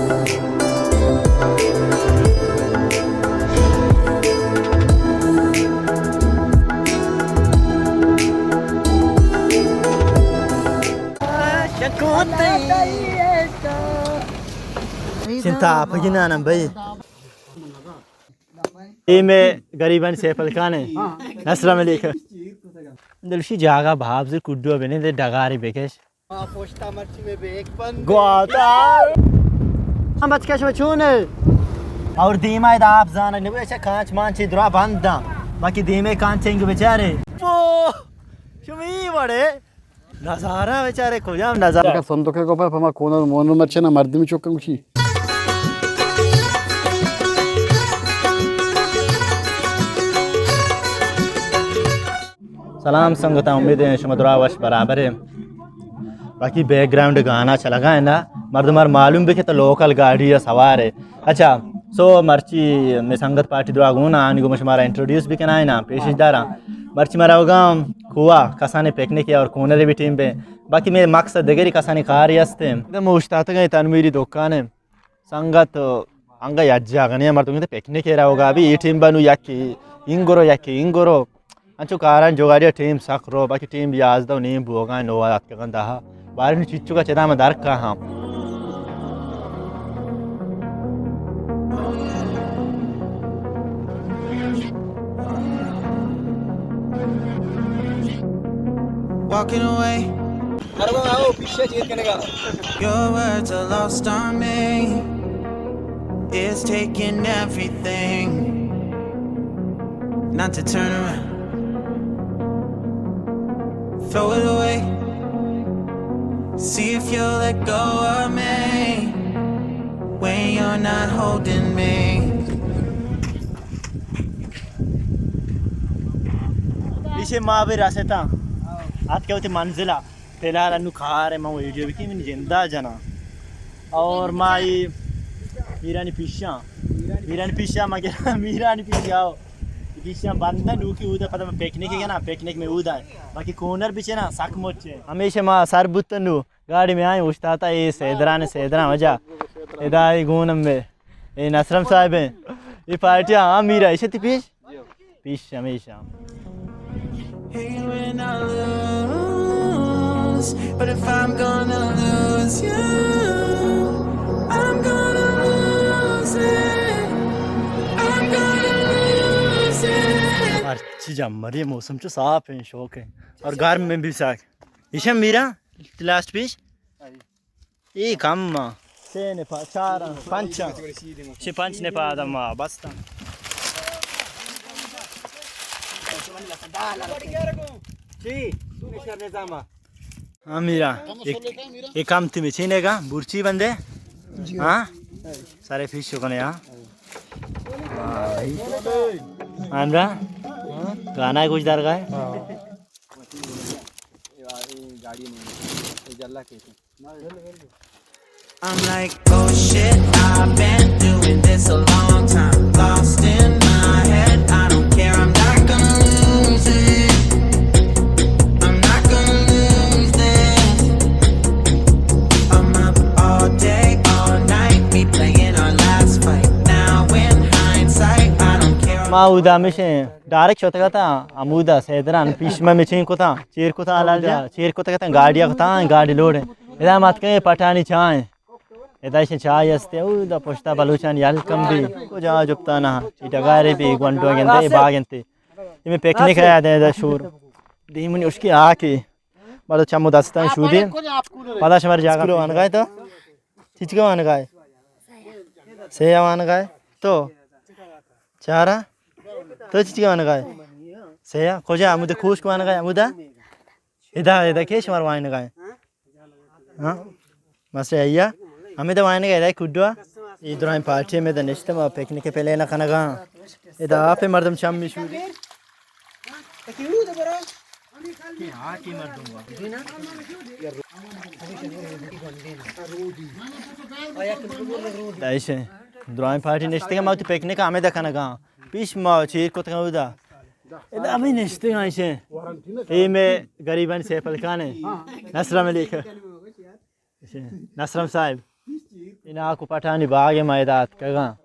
Cinta pagina bay. Ime gariban sefal kane. Nasram alaikum. Dalshi jaga bhabzir kuddo bene de dagari bekesh. Posta marchi में भी एक बंद गोता हम बच के छूने और धीमा इधर आप जाना नहीं ऐसे कांच मांची द्रा बंदा बाकी धीमे कांच चेंगे बेचारे ओ शुमी बड़े नजारा बेचारे को जाम नजारा का संदोके को पर हम कोनर मोनर मच्छे ना मर्दी में चौक कुछ सलाम संगता उम्मीद है शुमद्रा वश बराबर है बाकी बैकग्राउंड गाना चला गया है ना मर्दमर मालूम भी कि तो लोकल गाड़ी या सवार है अच्छा सो मर्ची में संगत पार्टी द्वारा गुना आने को मुझे इंट्रोड्यूस भी करना है ना पेशदारा मर्ची मरा होगा कुआ कसाने पेकने किया और कोनरे भी टीम पे बाकी मेरे मकसद देगरी कसाने कार्य हस्ते एकदम उस्ताद गए तनवीरी दुकान है संगत अंग यज्जा गने मर्दों के पेकने के रहा होगा अभी ये टीम बनू याकी इंगोरो अंचु कारण जोगारिया टीम सकरो बाकी टीम याज दो नीम बुओगा नोवा रात के गंदा बारिश चिच्चू का चेदा में दर्क का हाँ Walking away. Your words are lost on me. It's taking everything not to turn around. Throw it away. See if you'll let go of me when you're not holding me. इसे माँ भी रास्ता आज क्या होती मंजिला फिलहाल अनु खा रहे माँ वीडियो भी की मैंने जिंदा जना और माँ ये मीरानी पिशा माँ क्या मीरानी पिशाओ पिशा बंदा नूकी उधर पता मैं पिकनिक है ना पिकनिक में उधर बाकी कोनर पीछे ना साक मोचे हमेशा माँ सर बुत्तनु गाड़ी में आए उछता था ये सेदरा मजा इधर गुनम में ये नसरम साहब हैं ये पार्टियाँ हाँ मीरा इसे थी पीश हमेशा Hey, when I lose, but if I'm gonna lose you, I'm gonna lose it. I'm gonna lose it. अच्छी जम्मरी मौसम चो साफ है शौक है और गर्म में भी साख इशम मीरा लास्ट पीस ये कम से ने चार पंच ने पादा माँ बस था हाँ मीरा एक काम थी मिचीने का बुर्ची बंदे हाँ सारे फिश हो गए हाँ आमरा गाना है कुछ दर का है I'm like, oh shit, I've been doing this a long time. Lost in my head, I don't care, I'm not gonna lose it. I'm not gonna lose this. I'm up all day, all night, we playing our last fight. Now in hindsight, I don't care. माँ उदा में से direct होता कहता अमूदा सेदरान पीछ में मिचीन को था चेर को था लाल जा चेर को कहता गाड़िया को था गाड़ी लोड है इधर मत कहीं पठानी चाय इधर से चाय हस्ते उधर पोस्टा बलूचान याल कम भी को जा जुप्ता ना इधर गाड़ी भी गुंडों के अंदर बागेंते ये में पिकनिक है आधे इधर शूर दीमुनी उसकी आके बालो चम्मू दस्तान शूदी पता शमर जागा लो आने गए तो चीज़ क्यों आने गए सेया आने गए तो चारा तो चीज़ क्यों आने गए सेया खोजा मुझे खुश क्यों आने गए मुझे इधर केश मार वाइन गए हाँ मस्त है या हमें तो वाइन गए कुड्डा इधर हम पार्टी में तो निश्चित में पिकनिक के पहले ना खाना कहाँ इधर आप ही मर्दम शाम में शूट ऐसे ड्राइंग पार्टी निश्चित का माउथ पिकनिक हमें तो खाना कहाँ पीछ माउ चीर को तो उधर इधर अभी निश्चित का ऐसे ये में गरीबन से पलकाने नसरम अलीक नसरम साहब Ina aku patani baage maidat kaga.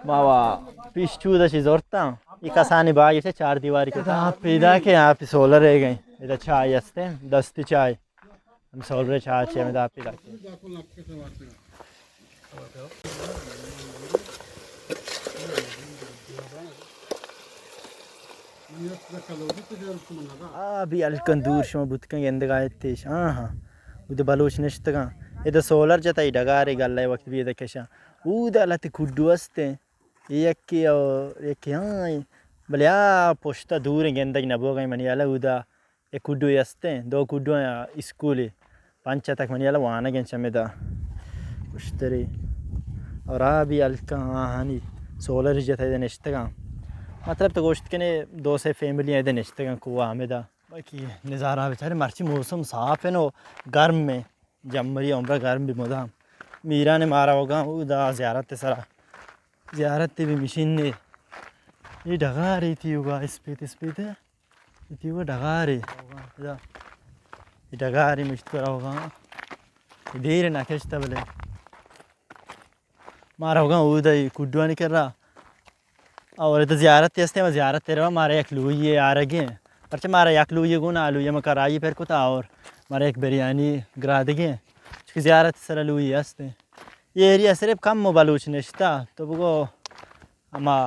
Bawa पिस्चू दशी जोरता इकासानी बागी से चार दीवारी के आप पैदा के यहाँ पे सोलर रह गए इधर चाय हंसते दस्ती चाय हम सोलर चाय चाहिए में आप पैदा के अभी अलकंदूर शो बुतकें गेंद गाए थे हाँ उधर बलूच निश्तगा इधर सोलर जता ही डगारे गल्ला वक्त भी इधर कैसा उधर लती खुड्डू हंसते एक हाँ भले पोस्टा दूर गेंदा की नबो गई मनियाला उदा एक कुड्डू हंसते दो कुड्डू स्कूल पंच तक मनियाला वाना गेंद चमेदा पुष्टरी और अभी अलका हानी सोलर जता इधर निश्तगा मतलब तो गोश्त के ने दो से फैमिली इधर निश्तगा कुआ हमेदा बाकी नज़ारा बेचारे मर्ची मौसम साफ है नो गर्म में जमरी उम्र गर्म भी मुदा मीरा ने मारा होगा उदा ज़ियारत सरा ज़ियारत भी मशीन ने ये ढगा रही थी होगा इस पे थी वो ढगा रही होगा ये ढगा रही मुश्किल होगा देर ना खिंचता बोले मारा होगा उदा कुड्डुआ नहीं कर रहा और इधर ज़ियारत तेस्ते में ज़ियारत तेरा मारा एक लुई आ रहे पर मारा एक लुई गुना लुई में कराई फिर कुछ और मारा एक बिरयानी गिरा देंगे उसकी ज़ियारत सर लुई हंसते ये एरिया सिर्फ कम बलूच निश्ता तो वो अमा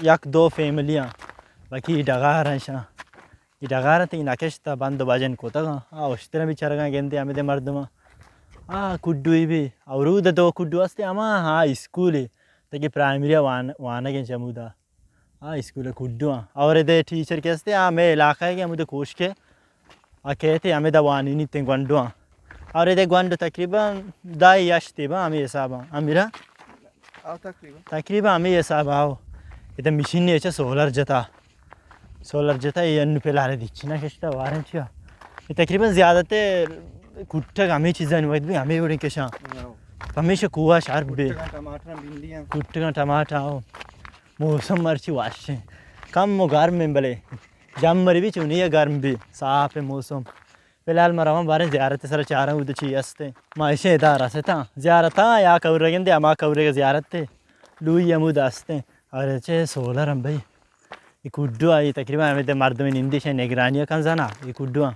एक दो फैमिलियाँ बाकी डगार हैं शाह ये डगार थी नकेशता बंद बजन को तक उस तरह भी चरगा गेंदे हमें दे मर्दमा कुड्डू भी और उधर दो कुड्डू हंसते अमा स्कूल है ताकि प्राइमरी वाना के चमुदा स्कूल कुड्डू और इधर टीचर के हंसते मैं इलाका है कि मुझे खुश के कहते हमें दवानी नहीं थे गंडू और इधर गंडू तकरीबन दाई यश्ते बा हमें हिसाब अमीरा तकरीबन हमें हिसाब आओ इधर मशीन नहीं है सोलर जता ये अन्नू पे लारे दिच्छी ना किस्ता वारन छिया ये तकरीबन ज़्यादातर कुट्टा हमें चीज़ें नहीं भी हमें उड़े कैसा हमेशा कुआ शार्प बे कुट्टा टमाटर आओ मौसम मर्ची वाशे कम गर्म में भले जम मरी भी चुनी है गर्म भी साफ है मौसम फिलहाल मरा बारे ज़ियारत सर चाह रहा हूँ उधर चाहिए हंसते मायशे इदारा से था ज़ियारत था या कवर गेंदे अमा कवरे का ज़ियारत थे लुई अमूद हंसते और चे सोलर हम भाई ये कुड्डू आई तकरीबन हमें तो मर्द में निंदी से निगरानियाँ कन जाना ये कुड्डू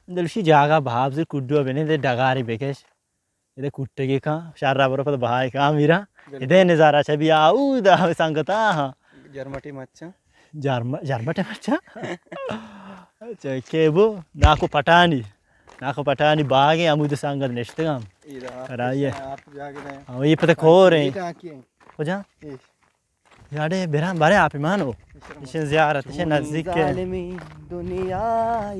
दिलशी जागा भाव से कुड्डू बने दे डगारी बेकेश इधर कुट्टे के कहाँ शारा बरो पर भाई कहाँ मीरा इधर नज़ारा छवि आऊ दा संगता हाँ जर्मटी मच्छा जर्मटे मच्छा अच्छा केबो नाको पटानी बागे अमुद संगत निश्तगा कराइए हाँ ये पता खो रहे हो जा यारे बेरा बारे आप ही मानो इसे ज़ियारत इसे नज़दीक के दुनिया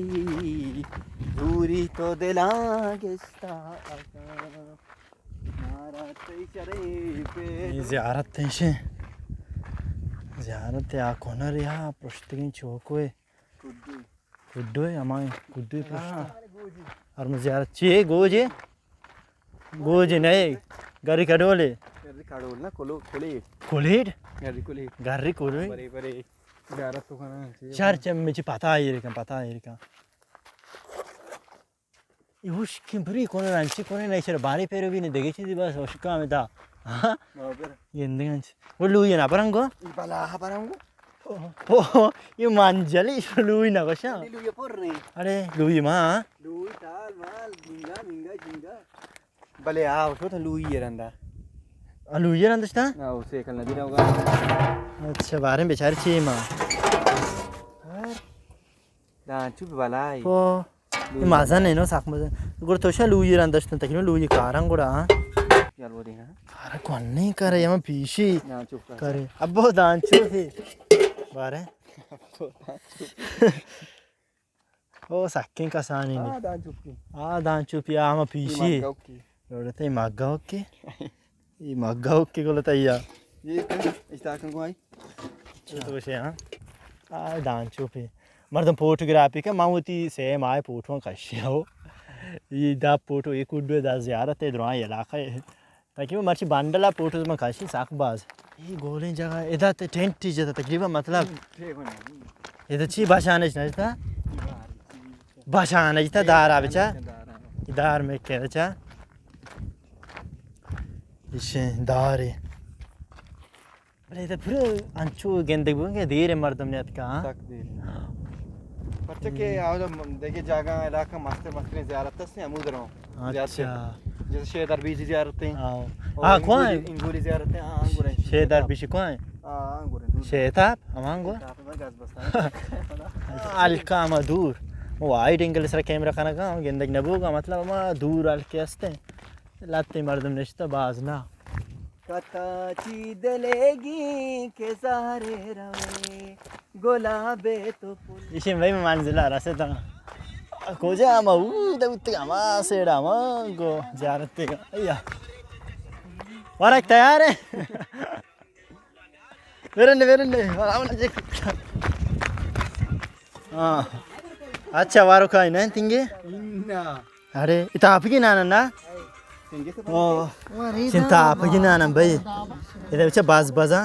दूरी तो दिलांगेस्ता ये ज़ियारत थे इसे ज़ियारत है आकोनर यहाँ पुष्टगिन चौकोए कुड्डू है हमारे कुड्डू पुष्ट और मुझे ज़ियारत चाहिए गोजे नहीं गरी कड़ोले ना कोलेड गारी कोलेड बरे ज़ियारत तो करना चार मुझे पता है ये का उसकी बुरी कोने रांची कोने नहीं चल बारी पेरो भी नहीं देखे चीज़ बस उसका में था हाँ ये इंदिरांच वो लुई ना परंगो ये मांजली लुई ना कशा अरे लुई माँ भले आओ तो लुई ये रंदा लुई रंदा था उसे कल नदी ना होगा अच्छा बारे में बेचारे चाहिए माँ चुप वाला ओ ये मजा नहीं ना साख मजा गुड़ तो शायद लुई रंदा था तक ना लुई कारंग गुड़ा यार वो देखा अरे कौन नहीं करे ये मैं पीछे चुप करे अब बहुत दांचो थे बारे ओ सकें का सानी नहीं दांचो पिया हम पीछे लोड़ते मग्गा ओके को लता या ये इस ताकन को आई तो वैसे हाँ दांचो पे मर्दम फोटोग्राफी का माऊती सेम आए फोटो कश्य हो ये दा फोटो एक उड़ दा ज़ियारत है द्रोआ इलाका है ताकि वो मर्ची बांडला फोटोज में काशी साकबाज ये गोले जगह इधर ते टेंट टी जता तकरीबन मतलब इधर ची भाषा नहीं था दार आवे चा दार में क्या चा इसे दारे बड़े इधर फिर अंचू गेंदे बुंगे धीरे मर्दम ने का तक दे बच्चे के आओ जब देखिए जगह इलाका मस्त मस्त ने ज़ियारत से हम उधर हो अच्छा जैसे शेदर बीच ज़ियारतें आओ हाँ कौन है इंगूरी ज़ियारतें हाँ अंगूर हैं शेदार बिशी कौन है हाँ अंगूर हैं शेताब अमांगो गैस बस अलका दूर वो वाइड एंगल से कैमरा खाना का गेंदे नबूगा मतलब हम दूर अलके हस्ते लाते मर्दम निश्ता बाज ना कताची दलेगी के सारे रवे गुलाबे तो फूल इसे भाई मंजिला रसे ता कोजा मा उदा उत्ते मा सेडा मा गो जारते का अय्या वरक तैयार है वेरने आवना जे हां अच्छा वारो खाई ना तिंगे इन्ना अरे इता आपकी नाना ना ओ चिंता आपकी नाना भाई इधर बच्चा बाज बाजा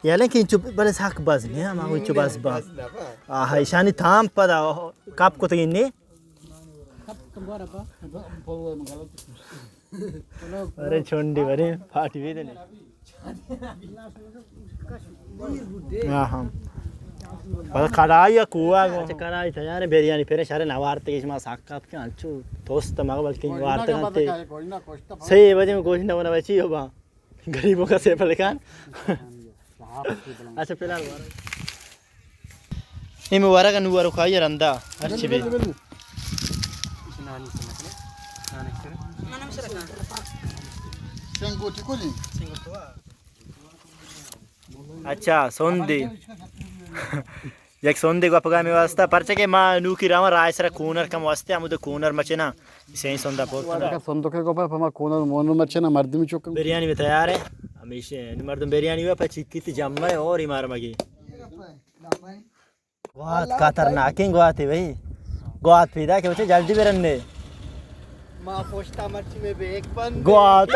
याले कि चुप बड़े साक बाज ने हम को चुप बाज बाज आ हाइशानी थाम पदा काप को तगिनी अरे छोंडी बरे फाटी भी देने हां हां पर कढ़ाई या कुआ को कढ़ाई था यार बिरयानी फिर सारे नवारते के मा साक काप के अंचू दोस्त मग बल्कि वारते करते सही बजे में कुछ ना बना बची हो बा गरीबों का सेफल खान अच्छा फिलहाल ये मुबारक का नुवारो खाई रंदा अच्छी भी अच्छा सोंदी एक सोंदी को अपगामी वास्ता परचे के मां नु की रामा रायसरा कूनर कम वास्ते आमुद कूनर मचेना सही सोंदा पोत संदोके को पमा कोनर मोनर मचेना मर्दमी चोकम बिरयानी में तैयार है हमेशा मर्दम बिरयानी हुआ पर चिक्की जम्मा है और इमार मगी बहुत खतरनाक है गोवात है भाई गोवात पीदा के बच्चे जल्दी बेरने मां पोस्टा मर्ची में बेक पन गोवात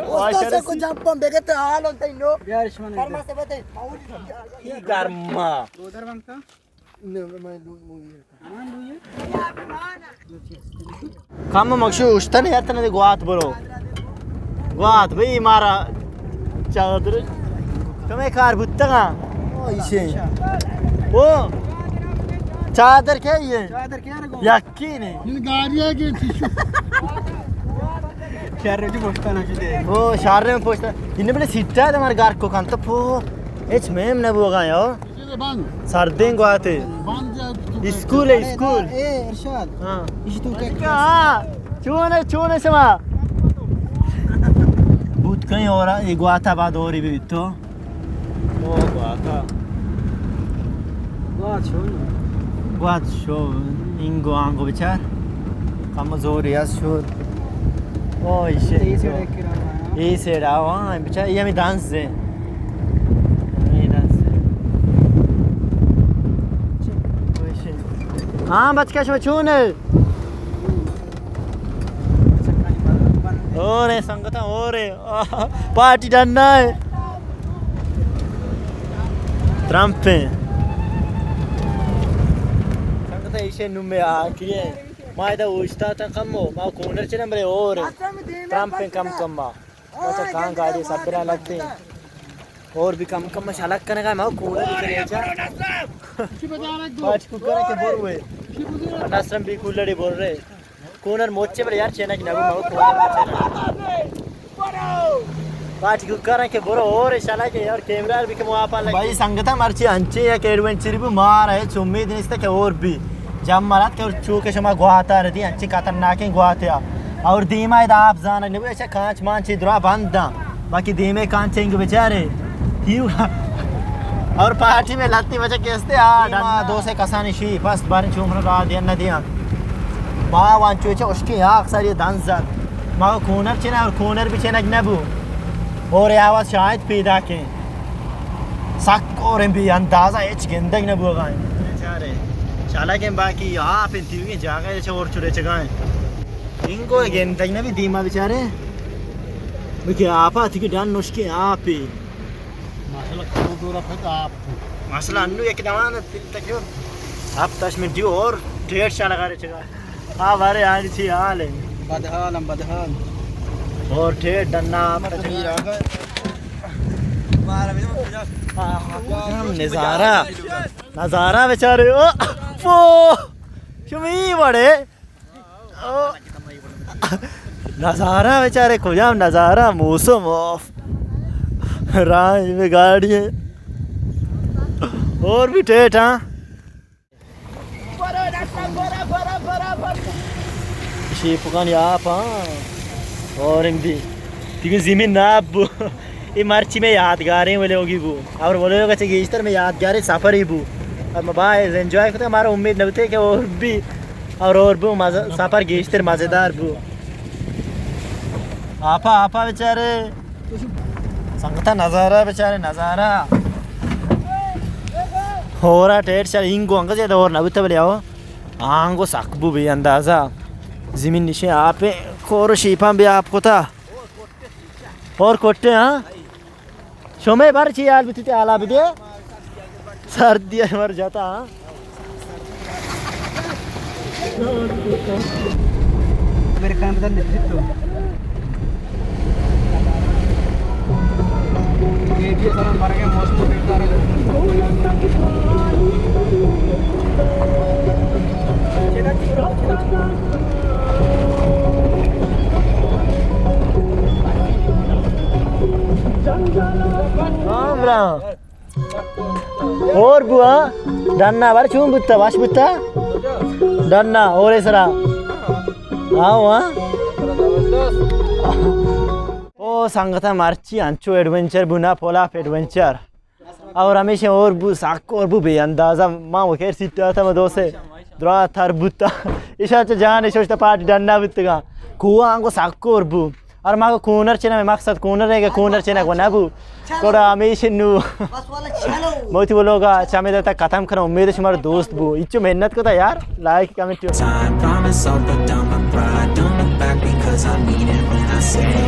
वाशर को जब पन बेके तो हाल होता ही नो यार इसमें कर्मा से बते कर्मा उधर बनता मैं कम मक्षु उस्ता नहीं आता ना गोवात बरो गोवात भाई मारा चादर तुम्हें कार बुत्ता का इसे ओ चादर क्या ये चादर क्या रे यकीन है इन गाड़ियां के टिश्यू शहर में पोस्टा ना दे ओ शहर में पोस्टा इन्हें बड़े सिट्टा है तुम्हारे गार को कान तो फो एच मेम ना बुआ यो बंद सर्दियों को आते बंद स्कूल है स्कूल ए इरशाद हाँ इस तू क्या चूने से माँ भूत कहीं और ये गुआता बाद और ही भी तो ओ गुआता गुआत शो इंगो आंगो बिचार कमजोर या शो ओ इसे ये से रावा बिचार ये मी डांस है ये डांस है हाँ बच्चा शो चूने ओरे संगता ओरे पार्टी डरना है ट्रम्प पे संगता इसे नुमे आखिए मायदा उस्ता था कम हो माँ कूनर चले बड़े और ट्रम्प पे कम मा अच्छा कहाँ गाड़ी सबरा लगते हैं और भी कम मशालक करने का माँ कूनर भी चले जा आज कुकर के बोल हुए नसरम भी कुल्लड़ी बोल रहे कूनर मोचे पर यार चेना की नगु माँ कूनर पार्टी कुकर के बोरो और शाला के यार कैमरा भी के मुआपा लगे भाई संगता मर्ची अंचे या के एडवेंचर भी मार है चुम्मी दिन इसते के और भी जब मरात के और चूके शमा गुआता रहती अंचे खतरनाक है गुआते और धीमा इधर आप जाना नहीं ऐसा कांच मांच इधर बंद दा बाकी धीमे कांच चेंगे बेचारे और पार्टी में लत्ती बचा कैसे आ दो से कसानी शी फर्स्ट बार चुमरा ला दिया न दिया माँ वांचो चे उसकी आँख सारी दांत जात माँ कूनर चेना और कूनर भी चेना नबू और आवाज शायद पैदा के सक और भी अंदाजा एच गेंदग न बुआ गाएं बेचारे शाला के बाकी यहाँ पे तीवी जागा जैसे और चुरे चगाएं इनको गेंदग न भी धीमा बेचारे मुझे आपा थी कि डान नुस्खे आप ही मसला अन्नू एक दवान तक आप 10 मिनट दियो और 1.5 शाला लगा रहे चगा हाँ बारे आज थी हाल है बदहाल और ठेठ डन्ना नजारा नजारा बेचारे ओ फो शमी बड़े नजारा बेचारे खुजाम नजारा मौसम ऑफ राह में गाड़ी है और भी ठेठ हाँ शेपुकान यापा और इंदी तीन ज़मीन ना बु ये मार्ची में यादगार है बोले होगी बु और बोले होगा चाहिए इस्तर में यादगार है सफ़र ही बु अब बाय एंजॉय करते हमारा उम्मीद नहीं थे कि और भी और बु मज़ा सफ़र गेस्टर मज़ेदार बु आपा आपा बेचारे संगता नज़ारा बेचारे नज़ारा हो रहा टेट चल इंगो अंग से और नबुत बोले आओ आंगो सकबु भी अंदाज़ा ज़मीन नीचे आप खोरो शीपा भी आपको था और कोट्टे हाँ शोमे बार ची यार बिती आला भी दे सर्दी मर जाता हाँ मेरे काम बदल नहीं तो ये सारा मर गया मौसम देखता रहा और बुआ डन्ना बार चूं बुत्ता वाश बुत्ता डन्ना और ऐसरा आओ हाँ ओ संगता मार्ची अंचो एडवेंचर बुना पोला एडवेंचर और हमेशा और बु साको और बु बेअंदाज़ा माँ वो खैर सीटा था मैं दोस्त द्रा थर बुत्ता इशार च जान इशोस्ता पार्टी डन्ना बुत्तगा कुआ आंगो साको और बु और माँ को कूनर चेना में मकसद कूनर है कि कूनर चेना को ना बु थोड़ा हमेशा नू बहुत बोलोगा चाहे तक खत्म करो उम्मीद है तुम्हारे दोस्त बु इच्चो मेहनत को था यार like comment Time, promise I'll put down my pride. Don't look back because I mean it when I say